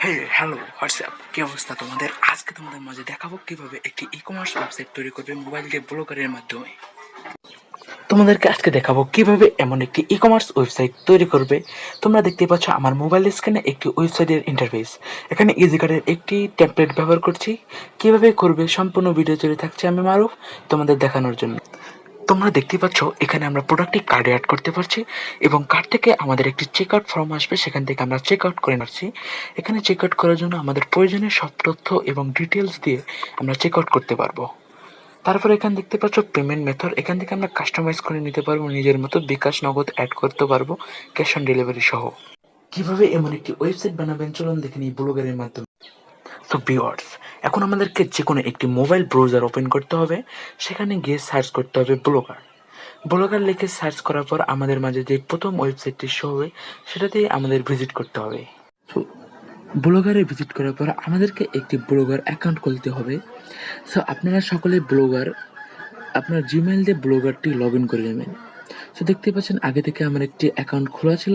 Hello WhatsApp, কি অবস্থা তোমাদের? আজকে তোমাদের মাঝে দেখাবো কিভাবে একটি ই কমার্স ওয়েবসাইট তৈরি করবে মোবাইল দিয়ে ব্লগারের মাধ্যমে। তোমাদেরকে আজকে দেখাবো কিভাবে এমন একটি ই কমার্স ওয়েবসাইট তৈরি করবে। তোমরা দেখতে পাচ্ছ আমার মোবাইল স্ক্রিনে একটি ওয়েবসাইটের ইন্টারফেস। এখানে ইজিকার্ডের একটি টেমপ্লেট ব্যবহার করছি। কিভাবে করবে সম্পূর্ণ ভিডিও তৈরি থাকছে আমি মারুফ তোমাদের দেখানোর জন্য। তোমরা দেখতে পাচ্ছ এখানে আমরা প্রোডাক্টটি কার্ডে অ্যাড করতে পারছি এবং কার্ড থেকে আমাদের একটি চেক আউট ফর্ম আসবে, সেখান থেকে আমরা চেক আউট করে নিচ্ছি। এখানে চেক আউট করার জন্য আমাদের প্রয়োজনীয় সব তথ্য এবং ডিটেলস দিয়ে আমরা চেক আউট করতে পারবো। তারপরে এখানে দেখতে পাচ্ছ পেমেন্ট মেথড, এখান থেকে আমরা কাস্টমাইজ করে নিতে পারবো নিজের মতো, বিকাশ নগদ অ্যাড করতে পারবো, ক্যাশ অন ডেলিভারি সহ। কিভাবে এমন একটি ওয়েবসাইট বানাবেন চলুন দেখে নিই ব্লগারের মাধ্যমে। সো ভিউয়ার্স, এখন আমাদেরকে যে কোনো একটি মোবাইল ব্রাউজার ওপেন করতে হবে, সেখানে গিয়ে সার্চ করতে হবে ব্লগার। ব্লগার লিখে সার্চ করার পর আমাদের মাঝে যে প্রথম ওয়েবসাইটটি শো হবে সেটাতেই আমাদের ভিজিট করতে হবে। সো ব্লগারে ভিজিট করার পর আমাদেরকে একটি ব্লগার অ্যাকাউন্ট খুলতে হবে। সো আপনারা সকলে ব্লগার আপনার জিমেইল দিয়ে ব্লগারটি লগ ইন করে নেবেন। সো দেখতে পাচ্ছেন আগে থেকে আমার একটি অ্যাকাউন্ট খোলা ছিল।